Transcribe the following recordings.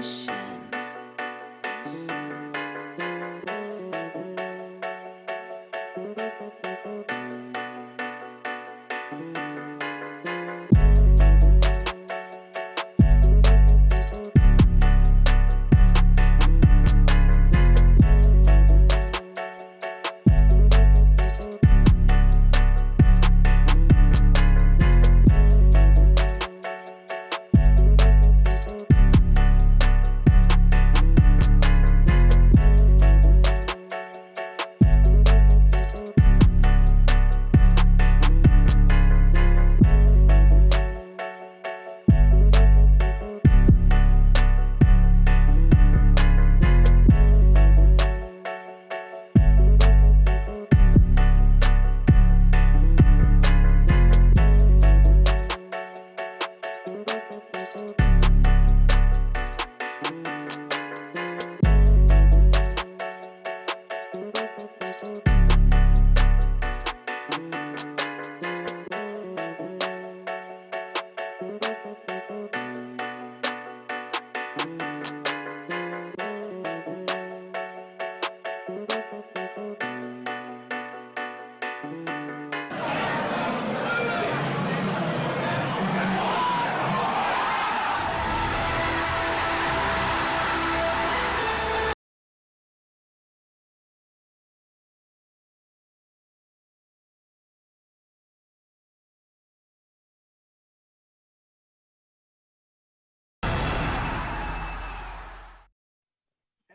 discussion.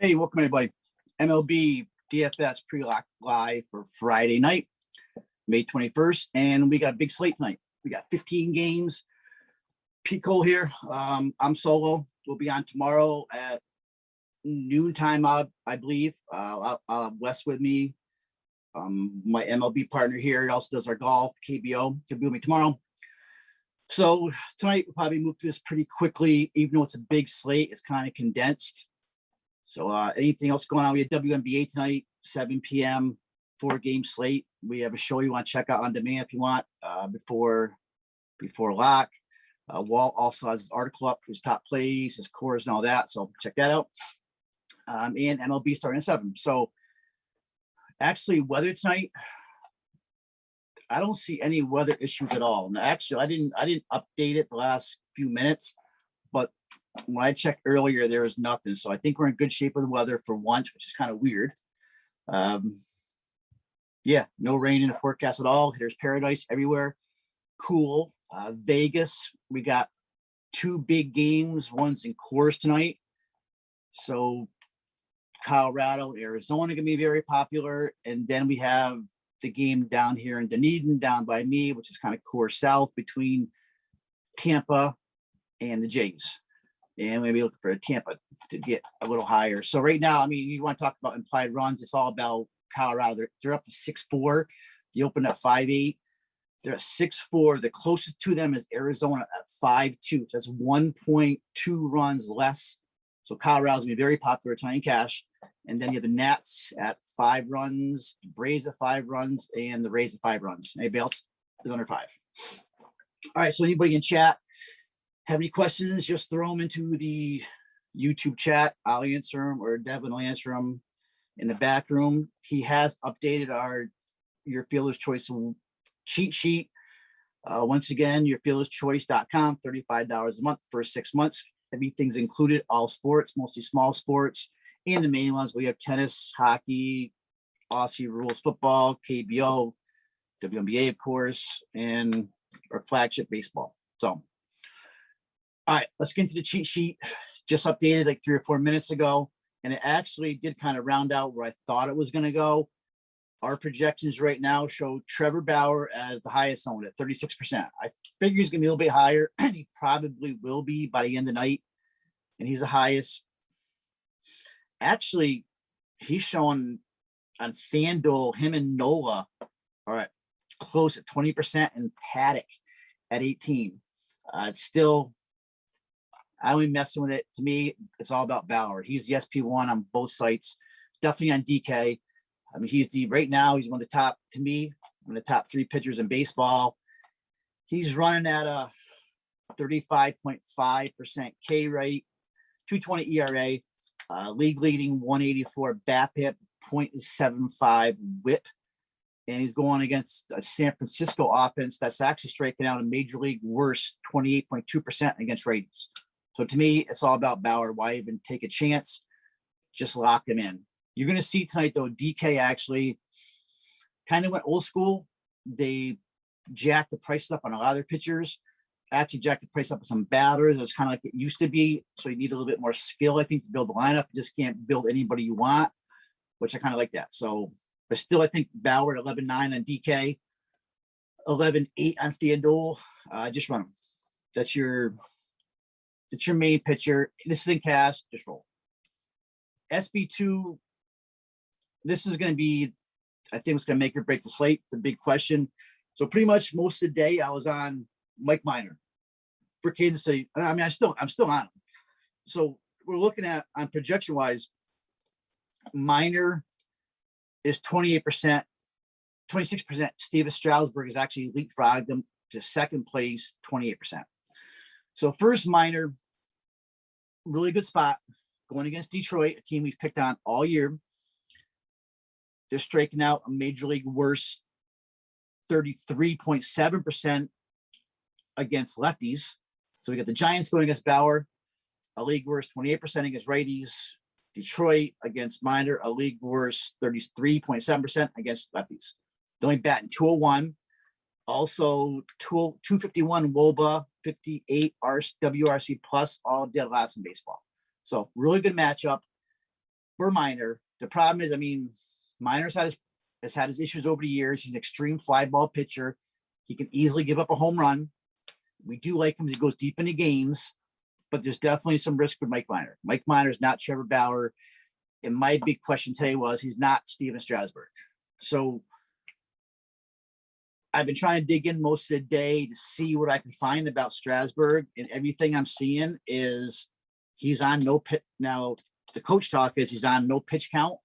Hey, welcome everybody. Mlb Dfs pre-lock live for Friday night, May 21st, and we got a big slate tonight. We got 15 games. Pete Cole here. I'm solo. We'll be on tomorrow at noontime, I believe. I'll have Wes with me. My MLB partner here also does our golf, KBO. He'll be with me tomorrow. So tonight we'll probably move through this pretty quickly, even though it's a big slate. It's kind of condensed. So anything else going on? We have WNBA tonight, 7 p.m., 4-game slate. We have a show you want to check out on demand if you want before lock. Walt also has his article up, his top plays, his cores, and all that. So check that out. And MLB starting at 7. So actually, weather tonight, I don't see any weather issues at all. And actually, I didn't update it the last few minutes, but when I checked earlier, there was nothing. So I think we're in good shape with the weather for once, which is kind of weird. Yeah, no rain in the forecast at all. There's paradise everywhere. Cool. Vegas, we got 2 big games. One's in Coors tonight. So Colorado, Arizona gonna be very popular. And then we have the game down here in Dunedin, down by me, which is kind of Coors South between Tampa and the Jays. And maybe looking for a Tampa to get a little higher. So right now, I mean, you want to talk about implied runs. It's all about Colorado. They're up to 6-4. They opened at 5-8. They're at 6-4. The closest to them is Arizona at 5-2. That's 1.2 runs less. So Colorado's going to be very popular tonight in cash. And then you have the Nats at 5 runs, Braves at 5 runs, and the Rays at 5 runs. Anybody else is under 5. All right, so anybody in chat have any questions, just throw them into the YouTube chat. I'll answer them, or Devin will answer them in the back room. He has updated your Fielder's Choice cheat sheet. Once again, yourfielderschoice.com, $35 a month, first 6 months. Everything's included, all sports, mostly small sports, and the main ones. We have tennis, hockey, Aussie rules football, KBO, WNBA, of course, and our flagship baseball. So, all right, let's get into the cheat sheet. Just updated like 3 or 4 minutes ago, and it actually did kind of round out where I thought it was going to go. Our projections right now show Trevor Bauer as the highest owned at 36%. I figure he's going to be a little bit higher, and he probably will be by the end of the night, and he's the highest. Actually, he's showing on FanDuel, him and Nola are at close at 20%, and Paddock at 18. It's still, I only messing with it. To me, it's all about Bauer. He's the SP1 on both sites, definitely on DK. I mean, right now, he's one of the top, to me, one of the top 3 pitchers in baseball. He's running at a 35.5% K rate, 2.20 ERA, league leading 184 BABIP, 0.75 WHIP. And he's going against a San Francisco offense that's actually striking out a major league worst 28.2% against righties. So to me, it's all about Bauer. Why even take a chance? Just lock him in. You're going to see tonight, though, DK actually kind of went old school. They jacked the prices up on a lot of their pitchers. Actually jacked the price up on some batters. It's kind of like it used to be. So you need a little bit more skill, I think, to build the lineup. You just can't build anybody you want, which I kind of like that. So, but still, I think Bauer at 11.9 on DK, 11.8 on Theodore. Just run them. That's your main pitcher. This is in cash. Just roll. SB2. This is going to be, I think, it's going to make or break the slate. The big question. So pretty much most of the day, I was on Mike Minor for Kansas City. I mean, I'm still on him. So we're looking at, on projection wise, Minor is 28%, 26%. Steven Strasburg has actually leapfrogged them to second place, 28%. So first, Minor, really good spot going against Detroit, a team we've picked on all year. They're striking out a major league worst 33.7% against lefties. So we got the Giants going against Bauer, a league worst 28% against righties. Detroit against Minor, a league worst 33.7% against lefties. They're only batting 201. Also 251 WOBA, 58 WRC plus, all dead last in baseball. So really good matchup for Minor. The problem is, I mean, Minor's has had his issues over the years. He's an extreme fly ball pitcher. He can easily give up a home run. We do like him as he goes deep into games, but there's definitely some risk with Mike Minor. Mike Minor is not Trevor Bauer. And my big question today was, he's not Steven Strasburg. So I've been trying to dig in most of the day to see what I can find about Strasburg, and everything I'm seeing is he's on no pitch. Now, the coach talk is he's on no pitch count.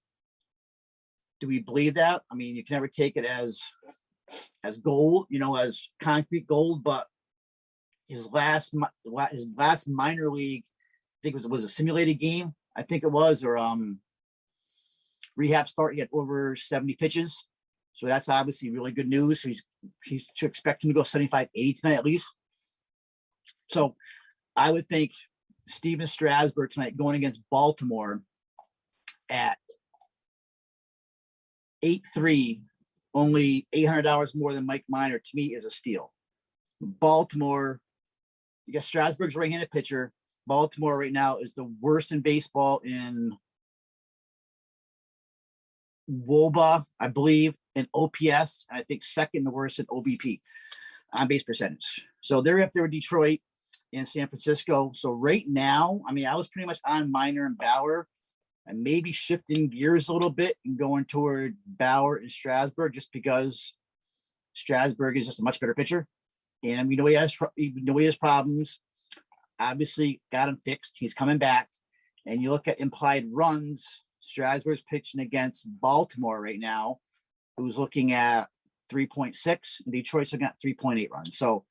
Do we believe that? I mean, you can never take it as gold, as concrete gold, but his last minor league, I think it was a simulated game. I think it was, or rehab start. He had over 70 pitches. So that's obviously really good news. So he should expect him to go 75, 80 tonight at least. So I would think Steven Strasburg tonight going against Baltimore at 8.3, only $800 more than Mike Minor, to me is a steal. Baltimore, you got Strasburg's right-handed pitcher. Baltimore right now is the worst in baseball in WOBA, I believe, in OPS. I think second the worst in OBP, on base percentage. So they're up there with Detroit and San Francisco. So right now, I mean, I was pretty much on Minor and Bauer. And maybe shifting gears a little bit and going toward Bauer and Strasburg, just because Strasburg is just a much better pitcher. And we know he has problems. Obviously, got him fixed. He's coming back. And you look at implied runs, Strasburg's pitching against Baltimore right now, who's looking at 3.6, and Detroit's looking at 3.8 runs. So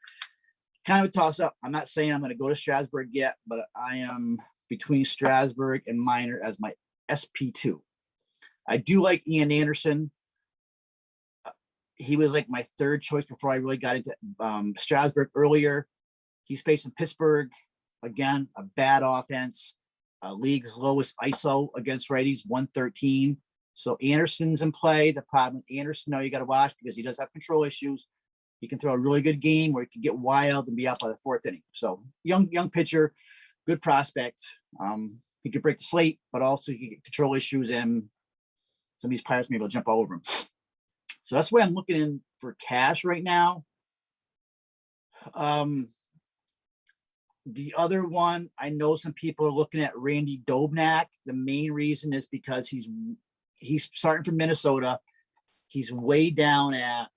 kind of a toss-up. I'm not saying I'm going to go to Strasburg yet, but I am between Strasburg and Minor as my SP2. I do like Ian Anderson. He was like my third choice before I really got into Strasburg earlier. He's facing Pittsburgh. Again, a bad offense. League's lowest ISO against righties, 113. So Anderson's in play. The problem with Anderson, now you got to watch because he does have control issues. He can throw a really good game where he can get wild and be out by the fourth inning. So young pitcher, good prospect. He could break the slate, but also he can get control issues, and some of these players may be able to jump all over him. So that's why I'm looking in for cash right now. The other one, I know some people are looking at Randy Dobnak. The main reason is because he's starting from Minnesota. He's way down at,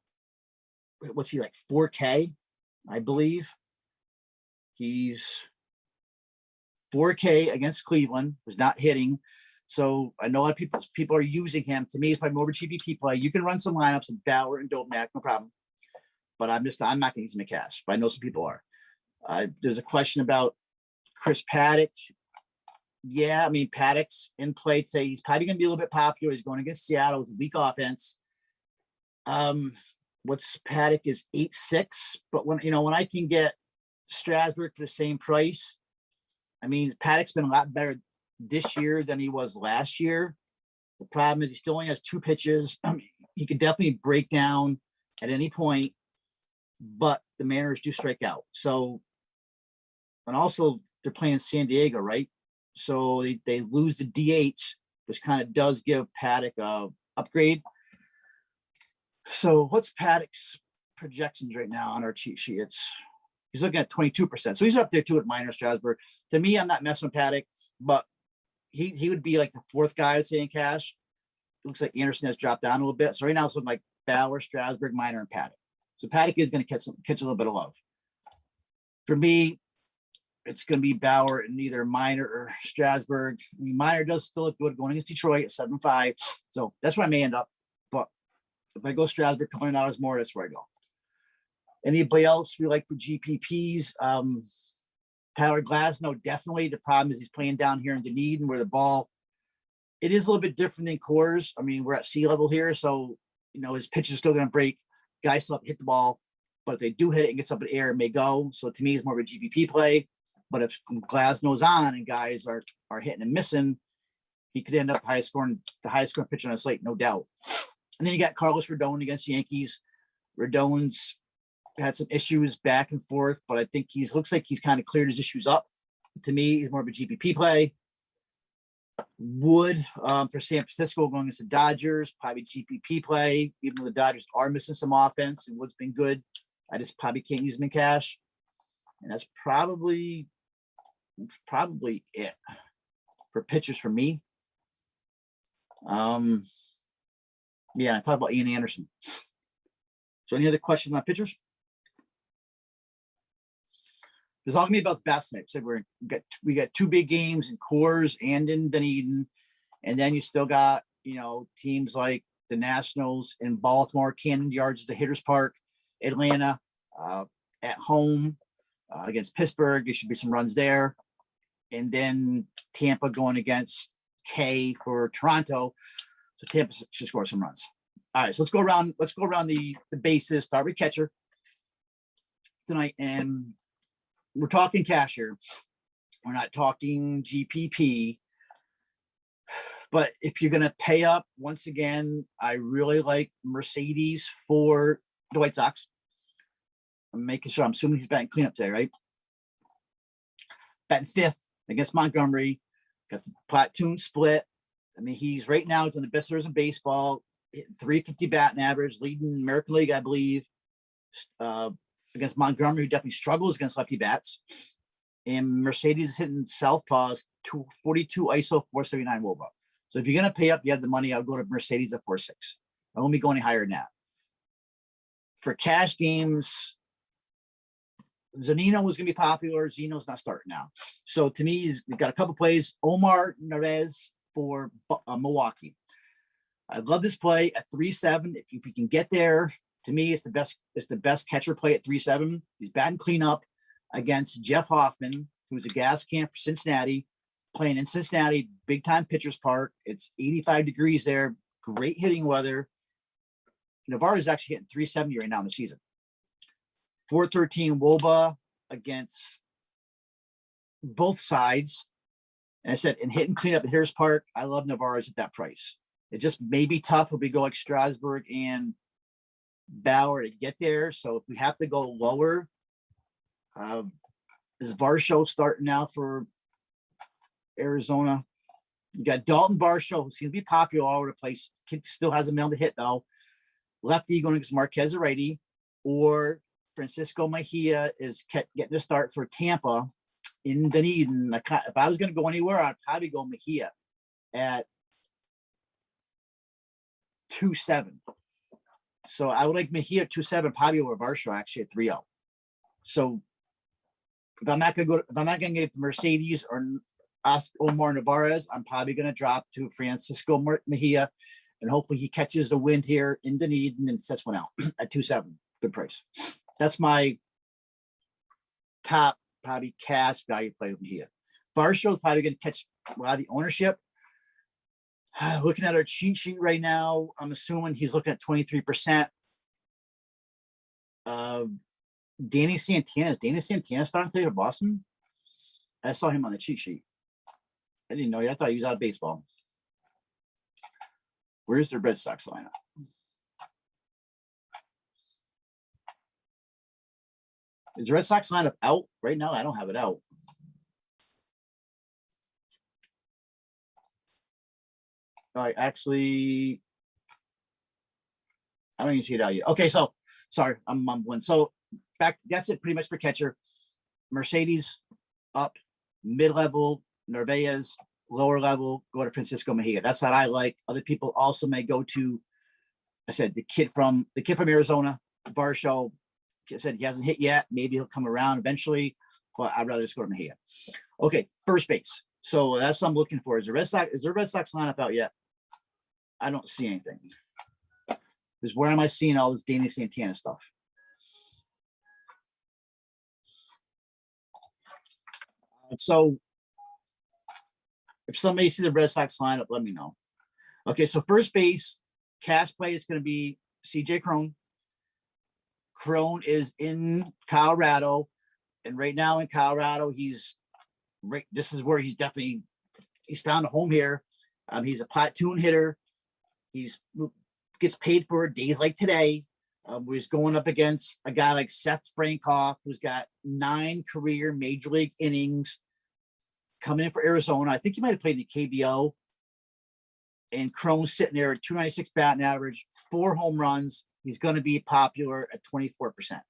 what's he like, 4K, I believe. He's 4K against Cleveland, was not hitting. So I know a lot of people are using him. To me, it's probably more of a GPP play. You can run some lineups of Bauer and Dobnak, no problem. But I'm not going to use him in cash. But I know some people are. There's a question about Chris Paddock. Yeah, I mean, Paddock's in play today. He's probably going to be a little bit popular. He's going against Seattle with a weak offense. What's Paddock is 8-6, but when I can get Strasburg for the same price, I mean, Paddock's been a lot better this year than he was last year. The problem is he still only has 2 pitches. I mean, he could definitely break down at any point, but the Mariners do strike out. So, and also they're playing San Diego, right? So they lose the DH, which kind of does give Paddock a upgrade. So what's Paddock's projections right now on our cheat sheet? He's looking at 22%. So he's up there too at minor Strasburg. To me, I'm not messing with Paddock, but he would be like the 4th guy I'd say in cash. It looks like Anderson has dropped down a little bit. So right now it's looking like Bauer, Strasburg, Minor, and Paddock. So Paddock is going to catch a little bit of love. For me, it's going to be Bauer and either Minor or Strasburg. I mean, Minor does still look good going against Detroit at 7.5. So that's where I may end up. But if I go Strasburg, $200 more, that's where I go. Anybody else we like for GPPs? Tyler Glasnow, definitely. The problem is he's playing down here in Dunedin where the ball, it is a little bit different than Coors. I mean, we're at sea level here, so, his pitch is still going to break. Guys still have to hit the ball, but if they do hit it and gets up in the air, it may go. So to me, it's more of a GPP play. But if Glasnow's on and guys are hitting and missing, he could end up the highest scoring pitcher on the slate, no doubt. And then you got Carlos Rodon against the Yankees. Rodon's had some issues back and forth, but I think looks like he's kind of cleared his issues up. To me, he's more of a GPP play. Wood for San Francisco going against the Dodgers, probably GPP play, even though the Dodgers are missing some offense and Wood's been good. I just probably can't use him in cash. And that's probably it for pitchers for me. Yeah, I talked about Ian Anderson. So any other questions on pitchers? There's all gonna be about the best night. So we got 2 big games in Coors and in Dunedin, and then you still got teams like the Nationals in Baltimore, Camden Yards, the Hitters Park, Atlanta at home against Pittsburgh. There should be some runs there, and then Tampa going against K for Toronto. So Tampa should score some runs. All right, so let's go around the bases. Start with catcher tonight, and we're talking cash here. We're not talking GPP. But if you're going to pay up, once again, I really like Mercedes for the White Sox. I'm making sure. I'm assuming he's batting cleanup today, right? Batting 5th against Montgomery. Got the platoon split. I mean, he's right now doing the best hitters in baseball. Hitting 350 batting average, leading American League, I believe. Against Montgomery, who definitely struggles against lefty bats. And Mercedes is hitting southpaws, 242 ISO, 479 WOBA. So if you're going to pay up, you have the money, I'll go to Mercedes at 4.6. I won't be going any higher than that. For cash games, Zanino was going to be popular. Zeno's not starting now. So to me, we've got a couple plays. Omar Narez for Milwaukee. I love this play at 3.7. If you can get there, to me, it's the best catcher play at 3.7. He's batting cleanup against Jeff Hoffman, who's a gas can for Cincinnati, playing in Cincinnati, big time pitchers park. It's 85 degrees there, great hitting weather. Navarro is actually hitting 370 right now in the season. 413 WOBA against both sides. And I said, and hitting cleanup at Harris Park, I love Navarro's at that price. It just may be tough if we go like Strasburg and Bauer to get there. So if we have to go lower, is Varsho starting now for Arizona? You got Dalton Varsho, who seems to be popular all over the place. Kid still hasn't been able to hit though. Lefty going against Marquez or righty, or Francisco Mejia is getting a start for Tampa in Dunedin. If I was going to go anywhere, I'd probably go Mejia at 2.7. So I would like Mejia at 2.7, probably over Varsho actually at 3.0. So if I'm not going to get Mercedes or Omar Narvaez, I'm probably going to drop to Francisco Mejia, and hopefully he catches the wind here in Dunedin and sets one out at 2.7. Good price. That's my top probably cash value play with Mejia. Varsho is probably going to catch a lot of the ownership. Looking at our cheat sheet right now, I'm assuming he's looking at 23%. Danny Santana. Danny Santana starting today for Boston? I saw him on the cheat sheet. I didn't know. I thought he was out of baseball. Where's the Red Sox lineup? Is the Red Sox lineup out right now? I don't have it out. All right, actually, I don't even see it out yet. Okay, so sorry, I'm mumbling. So back, that's it pretty much for catcher. Mercedes up, mid-level, Narvaez, lower level, go to Francisco Mejia. That's what I like. Other people also may go to, I said, the kid from Arizona, Varsho. Said he hasn't hit yet. Maybe he'll come around eventually, but I'd rather just go to Mejia. Okay, first base. So that's what I'm looking for. Is the Red Sox lineup out yet? I don't see anything. Because where am I seeing all this Danny Santana stuff? So if somebody sees the Red Sox lineup, let me know. Okay, so first base, cash play is going to be CJ Krone. Krone is in Colorado, and right now in Colorado, this is where he's found a home here. He's a platoon hitter. He's gets paid for days like today. He's going up against a guy like Seth Frankoff, who's got 9 career major league innings coming in for Arizona. I think he might have played in the KBO. And Krone's sitting there at 296 batting average, 4 home runs. He's going to be popular at 24%.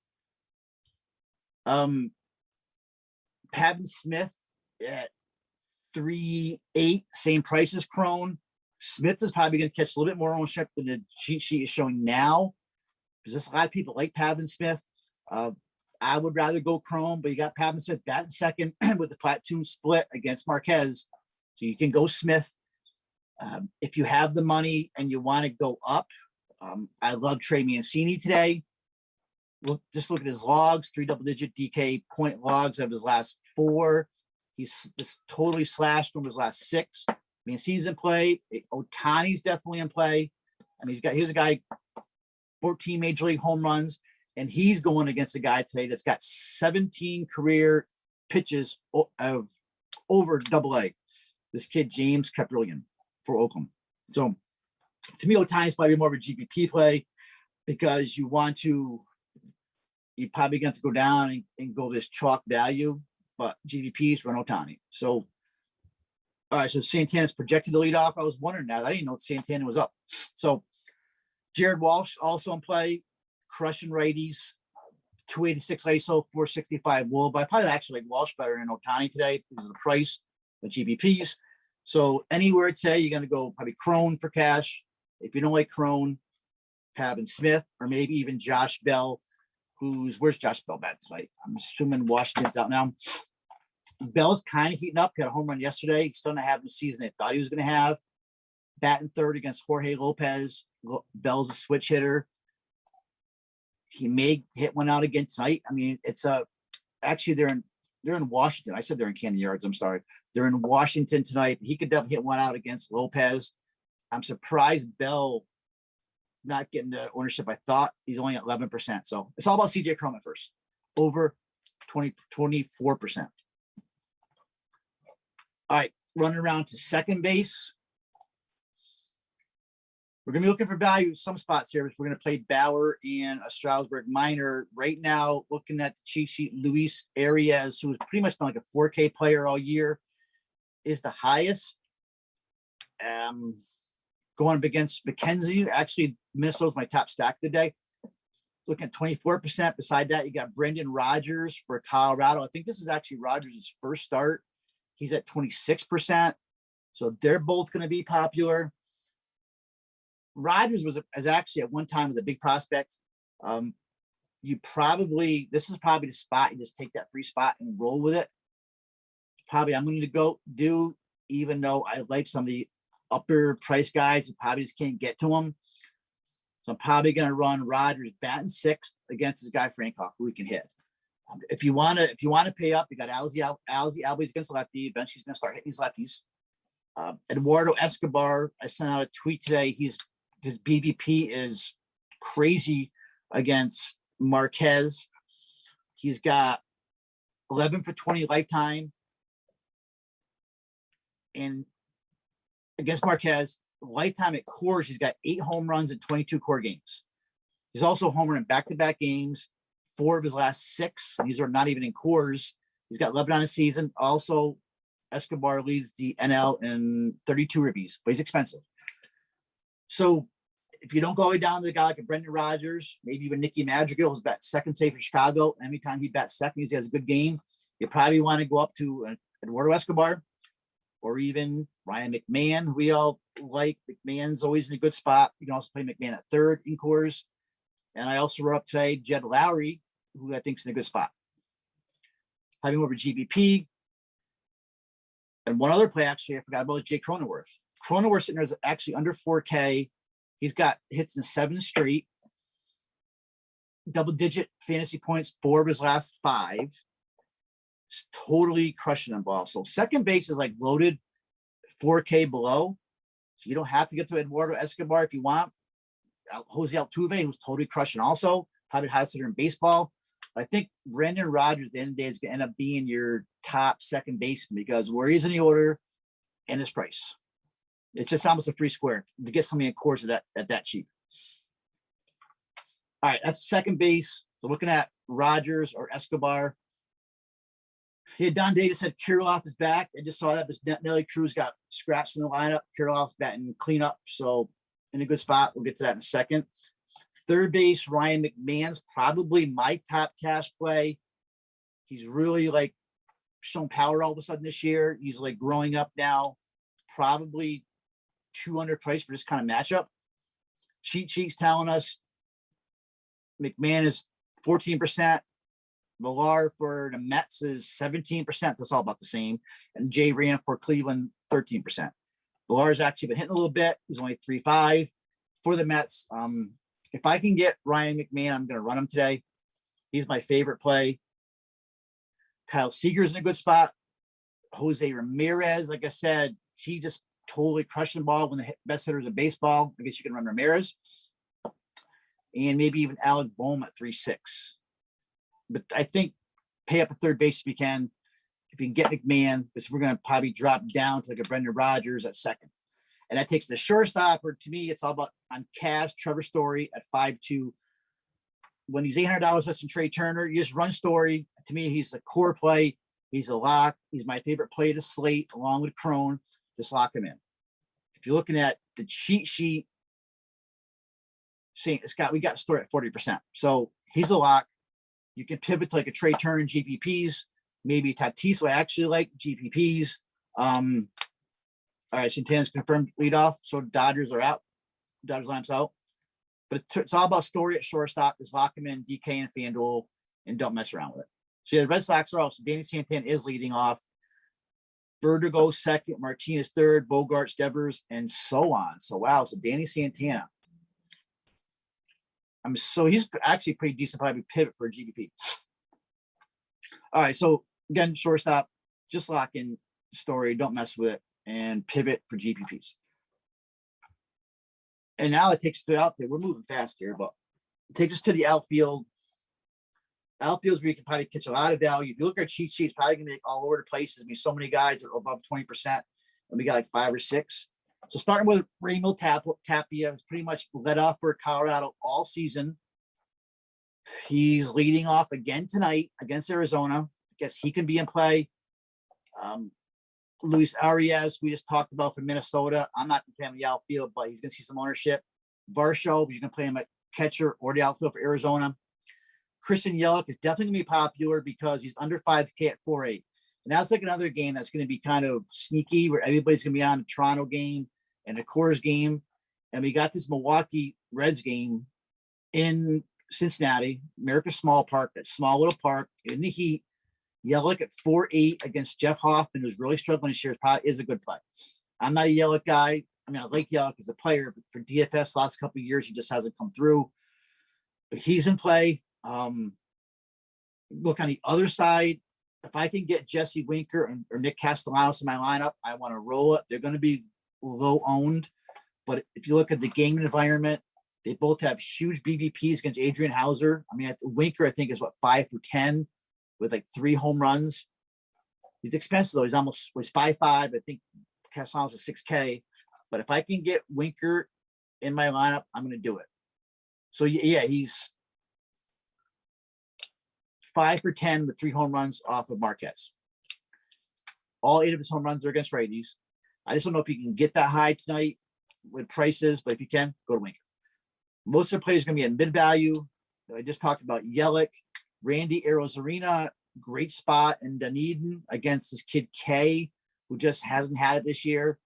Patton Smith at 3.8, same price as Krone. Smith is probably going to catch a little bit more ownership than the cheat sheet is showing now, because there's a lot of people like Patton Smith. I would rather go Krone, but you got Patton Smith batting second with the platoon split against Marquez, so you can go Smith. If you have the money and you want to go up, I love Trey Mancini today. Just look at his logs, 3 double-digit DK point logs of his last 4. He's just totally slashed from his last 6. Mancini's in play. Ohtani's definitely in play. And here's a guy, 14 major league home runs, and he's going against a guy today that's got 17 career pitches of over AA. This kid, James Caprillion for Oakland. So to me, Ohtani's probably more of a GPP play, because you probably got to go down and go this chalk value, but GPPs run Ohtani. So, all right, so Santana's projected to lead off. I was wondering that. I didn't know Santana was up. So Jared Walsh also in play, crushing righties, 286 ISO, 465 wool. But I probably actually like Walsh better than Ohtani today because of the price, the GPPs. So anywhere today, you're going to go probably Krone for cash. If you don't like Krone, Patton Smith, or maybe even Josh Bell, where's Josh Bell batting tonight? I'm assuming Washington's out now. Bell's kind of heating up. He had a home run yesterday. He's still not having the season they thought he was going to have. Batting third against Jorge Lopez. Bell's a switch hitter. He may hit one out again tonight. I mean, actually they're in Washington. I said they're in Camden Yards. I'm sorry. They're in Washington tonight. He could definitely hit one out against Lopez. I'm surprised Bell not getting the ownership. I thought he's only at 11%. So it's all about CJ Krone at first. Over 24%. All right, running around to second base. We're going to be looking for value in some spots here. We're going to play Bauer and a Strasburg minor. Right now, looking at the cheat sheet, Luis Arias, who has pretty much been like a 4K player all year, is the highest. Going up against McKenzie. Actually, Minnesota's my top stack today. Looking at 24%. Beside that, you got Brendan Rodgers for Colorado. I think this is actually Rodgers' first start. He's at 26%. So they're both going to be popular. Rodgers was actually at one time was a big prospect. This is probably the spot. You just take that free spot and roll with it. Probably I'm going to go do, even though I like some of the upper price guys, you probably just can't get to them. So I'm probably going to run Rodgers batting 6th against this guy Frankoff, who he can hit. If you want to pay up, you got Alzi Albies against lefty. Eventually, he's going to start hitting these lefties. Eduardo Escobar, I sent out a tweet today. His BVP is crazy against Marquez. He's got 11 for 20 lifetime. And against Marquez, lifetime at Coors, he's got 8 home runs in 22 core games. He's also homered in back-to-back games, 4 of his last 6. These are not even in Coors. He's got 11 on a season. Also, Escobar leads the NL in 32 ribbies, but he's expensive. So if you don't go way down to the guy like a Brendan Rodgers, maybe even Nicky Madrigal, who's bat second save for Chicago. Anytime he bats second, he has a good game. You probably want to go up to Eduardo Escobar or even Ryan McMahon, who we all like. McMahon's always in a good spot. You can also play McMahon at third in Coors. And I also wrote up today Jed Lowry, who I think is in a good spot. Having over GBP. And one other play, actually, I forgot about Jay Cronenworth. Cronenworth sitting there is actually under 4K. He's got hits in 7 straight. Double-digit fantasy points, 4 of his last 5. It's totally crushing them ball. So second base is like loaded 4K below. So you don't have to get to Eduardo Escobar if you want. Jose Altuve, who's totally crushing also. Probably highest hitter in baseball. I think Brendan Rodgers at the end of the day is going to end up being your top second baseman because where he's in the order and his price. It's just almost a free square to get somebody in Coors at that cheap. All right, that's second base. So looking at Rodgers or Escobar. Yeah, Don Data said Kirilloff is back. I just saw that. This Nelly Cruz got scraps from the lineup. Kirilloff's batting cleanup, so in a good spot. We'll get to that in a second. Third base, Ryan McMahon's probably my top cash play. He's really like shown power all of a sudden this year. He's like growing up now. Probably 200 price for this kind of matchup. Cheat Sheet's telling us McMahon is 14%. Villar for the Mets is 17%. That's all about the same. And Jay Ram for Cleveland, 13%. Villar's actually been hitting a little bit. He's only 3.5 for the Mets. If I can get Ryan McMahon, I'm going to run him today. He's my favorite play. Kyle Seager's in a good spot. Jose Ramirez, like I said, he just totally crushed the ball when the best hitters in baseball. I guess you can run Ramirez. And maybe even Alec Bohm at 3.6. But I think pay up a third base if you can. If you can get McMahon, because we're going to probably drop down to like a Brendan Rodgers at second. And that takes the shortstop, or to me, it's all about on cash, Trevor Story at 5.2. When he's $800 less than Trey Turner, you just run Story. To me, he's a core play. He's a lock. He's my favorite play to slate, along with Krone. Just lock him in. If you're looking at the cheat sheet, see, we got Story at 40%. So he's a lock. You can pivot to like a Trey Turner and GPPs, maybe Tatis. I actually like GPPs. All right, Santana's confirmed leadoff, so Dodgers are out. Dodgers lineups out. But it's all about Story at shortstop. Just lock him in, DK and FanDuel, and don't mess around with it. So yeah, the Red Sox are also. Danny Santana is leading off. Vertigo second, Martinez third, Bogarts, Devers, and so on. So wow, so Danny Santana. He's actually pretty decent, probably pivot for a GBP. All right, so again, shortstop, just lock in Story, don't mess with it, and pivot for GPPs. And now it takes us to the outfield. We're moving fast here, but it takes us to the outfield. Outfield's where you can probably catch a lot of value. If you look at our cheat sheet, it's probably going to be all over the place. There's so many guys that are above 20%, and we got like 5 or 6. So starting with Raymond Tapia, is pretty much led off for Colorado all season. He's leading off again tonight against Arizona. I guess he can be in play. Luis Arias, we just talked about from Minnesota. I'm not going to play him in the outfield, but he's going to see some ownership. Varsho, you can play him at catcher or the outfield for Arizona. Christian Yelich is definitely going to be popular because he's under 5K at 4.8. And that's like another game that's going to be kind of sneaky where everybody's going to be on the Toronto game and the Coors game. And we got this Milwaukee Reds game in Cincinnati, America's Small Park, that small little park in the heat. Yelich at 4.8 against Jeff Hoffman, who's really struggling this year, is a good play. I'm not a Yelich guy. I mean, I like Yelich as a player, but for DFS last couple of years, he just hasn't come through. But he's in play. Look on the other side, if I can get Jesse Winker or Nick Castellanos in my lineup, I want to roll it. They're going to be low owned, but if you look at the game environment, they both have huge BVPs against Adrian Hauser. I mean, Winker, I think, is 5 for 10 with like 3 home runs. He's expensive though. He's 5'5". I think Castellanos is 6K. But if I can get Winker in my lineup, I'm going to do it. So yeah, he's 5 for 10 with 3 home runs off of Marquez. All 8 of his home runs are against righties. I just don't know if you can get that high tonight with prices, but if you can, go to Winker. Most of the players are going to be in mid value. I just talked about Yelich, Randy Arozarena, great spot in Dunedin against this kid K, who just hasn't had it this year.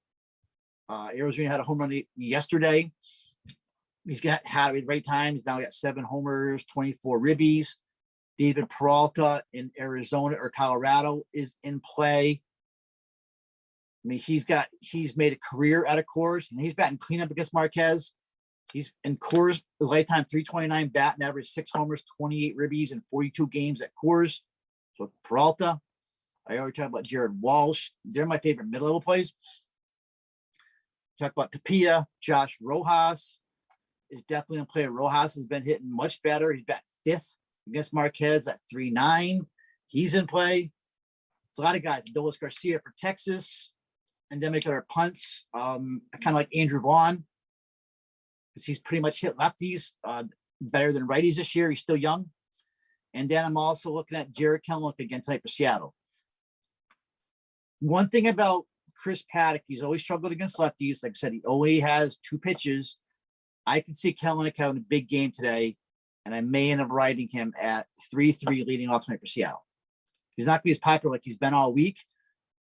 Arozarena had a home run yesterday. He's had it at the right time. He's now got 7 homers, 24 ribbies. David Peralta in Arizona or Colorado is in play. I mean, he's made a career out of Coors, and he's batting cleanup against Marquez. He's in Coors, lifetime 329 batting average, 6 homers, 28 ribbies in 42 games at Coors. So Peralta, I already talked about Jared Walsh. They're my favorite mid-level plays. Talk about Tapia, Josh Rojas is definitely in play. Rojas has been hitting much better. He's batting 5th against Marquez at 3.9. He's in play. It's a lot of guys. Dolis Garcia for Texas. And then we got our punts. Kind of like Andrew Vaughn, because he's pretty much hit lefties better than righties this year. He's still young. And then I'm also looking at Jarrett Kellock again tonight for Seattle. One thing about Chris Paddock, he's always struggled against lefties. Like I said, he only has 2 pitches. I can see Kellock having a big game today, and I may end up riding him at 3-3 leading off tonight for Seattle. He's not going to be as popular like he's been all week,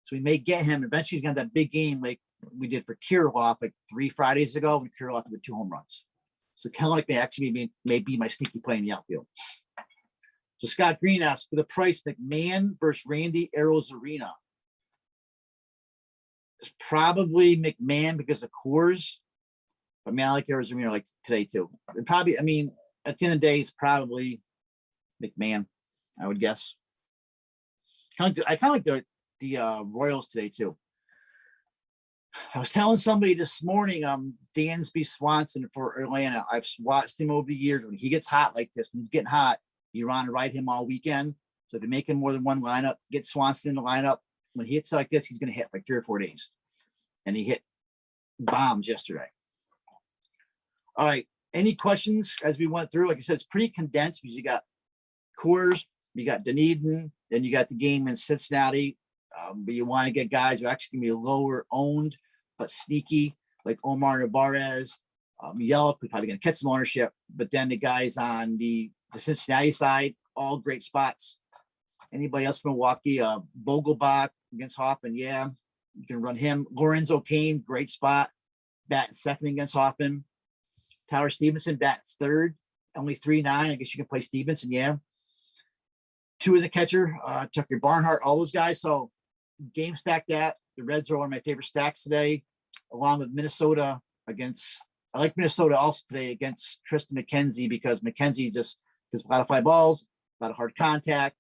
so we may get him. Eventually, he's going to have that big game like we did for Kirilloff like 3 Fridays ago when Kirilloff had the 2 home runs. So Kellock may actually be my sneaky play in the outfield. So Scott Green asks, for the price, McMahon versus Randy Arozarena. It's probably McMahon because of Coors. I mean, I like Arozarena like today too. It probably, I mean, at the end of the day, it's probably McMahon, I would guess. I kind of like the Royals today too. I was telling somebody this morning, Dansby Swanson for Atlanta. I've watched him over the years. When he gets hot like this, and he's getting hot, you want to ride him all weekend. So if you make him more than one lineup, get Swanson in the lineup. When he hits like this, he's going to hit like 3 or 4 days. And he hit bombs yesterday. All right. Any questions as we went through? Like I said, it's pretty condensed because you got Coors, you got Dunedin, then you got the game in Cincinnati. But you want to get guys who are actually going to be lower owned, but sneaky, like Omar Narvaez, Yelich, who's probably going to catch some ownership. But then the guys on the Cincinnati side, all great spots. Anybody else from Milwaukee? Vogelbach against Hoffman, yeah, you can run him. Lorenzo Cain, great spot, batting 2nd against Hoffman. Tyler Stevenson, batting 3rd, only 3.9. I guess you can play Stevenson, yeah. 2 as a catcher, Tucker Barnhart, all those guys. So game stack that. The Reds are one of my favorite stacks today, along with Minnesota against. I like Minnesota also today against Tristan McKenzie because McKenzie just gets a lot of fly balls, a lot of hard contact.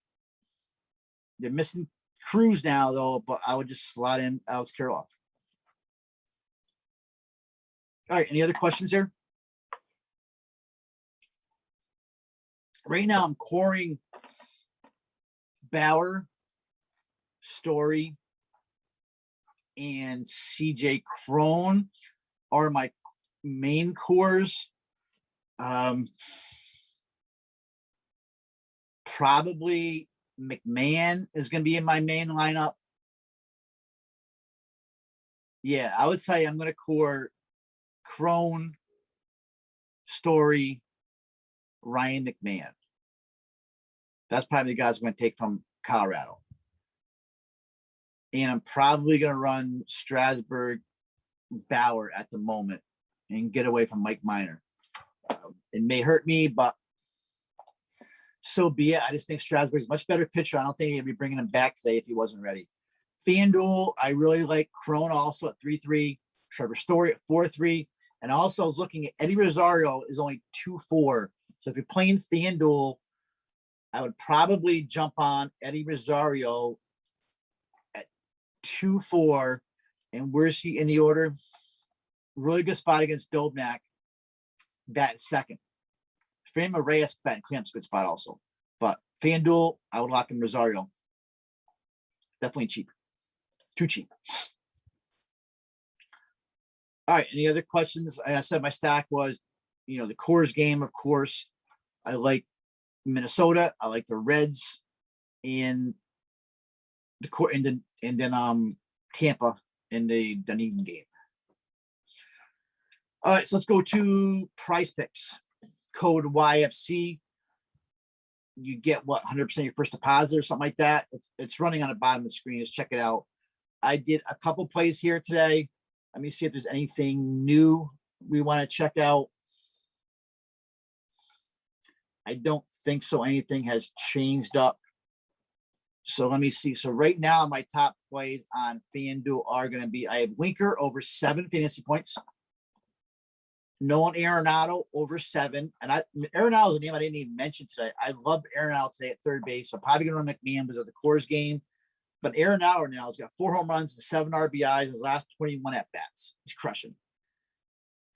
They're missing Cruz now, though, but I would just slot in Alex Kirilloff. All right, any other questions here? Right now, I'm coring Bauer, Story, and CJ Krone are my main cores. Probably McMahon is going to be in my main lineup. Yeah, I would say I'm going to core Krone, Story, Ryan McMahon. That's probably the guys I'm going to take from Colorado. And I'm probably going to run Strasburg, Bauer at the moment and get away from Mike Minor. It may hurt me, but so be it. I just think Strasburg's a much better pitcher. I don't think he'd be bringing him back today if he wasn't ready. FanDuel, I really like Krone also at 3.3, Trevor Story at 4.3. And also I was looking at Eddie Rosario is only 2.4. So if you're playing FanDuel, I would probably jump on Eddie Rosario at 2-4. And where's he in the order? Really good spot against Dobnak. That second. Fran Reyes bet Clamp's good spot also. But FanDuel, I would lock in Rosario. Definitely cheap. Too cheap. All right. Any other questions? Like I said, my stack was, the Coors game, of course. I like Minnesota. I like the Reds and then Tampa in the Dunedin game. All right, so let's go to Prize Picks. Code YFC. You get 100% of your first deposit or something like that. It's running on the bottom of the screen. Let's check it out. I did a couple plays here today. Let me see if there's anything new we want to check out. I don't think so. Anything has changed up. So let me see. So right now, my top plays on FanDuel are going to be, I have Winker over 7 fantasy points. Nolan Arenado over 7. And Arenado is a name I didn't even mention today. I love Arenado today at third base. I'm probably going to run Mcmahon because of the Coors game. But Arenado now has got 4 home runs and 7 RBIs in his last 21 at-bats. He's crushing.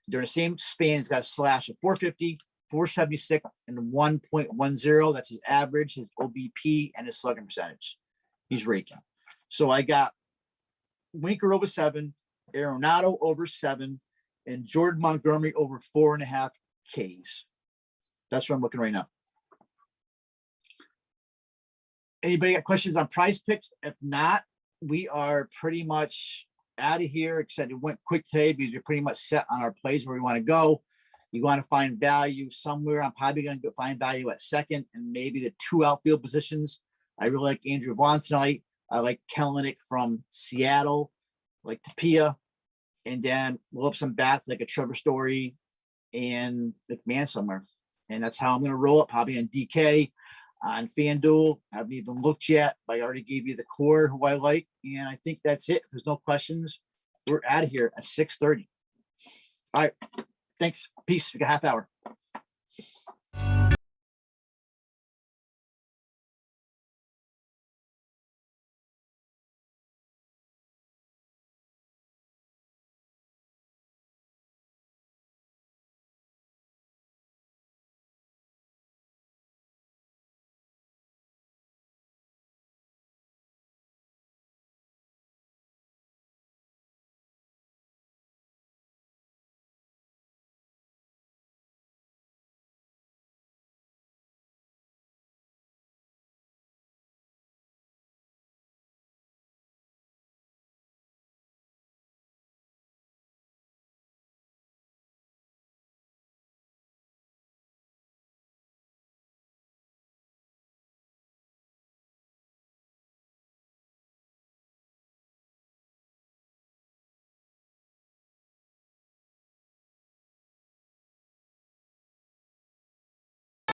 During the same span, he's got a slash of 450, 476, and 1.10. That's his average, his OBP, and his slugging percentage. He's raking. So I got Winker over 7, Arenado over 7, and Jordan Montgomery over 4.5 Ks. That's where I'm looking right now. Anybody got questions on Prize Picks? If not, we are pretty much out of here, except it went quick today because you're pretty much set on our plays where we want to go. You want to find value somewhere. I'm probably going to find value at second and maybe the 2 outfield positions. I really like Andrew Vaughn tonight. I like Kellock from Seattle, like Tapia, and then we'll have some bats like a Trevor Story and McMahon somewhere. And that's how I'm going to roll it, probably on DK, on FanDuel. I haven't even looked yet, but I already gave you the core who I like. And I think that's it. If there's no questions, we're out of here at 6:30. All right. Thanks. Peace. We got half hour.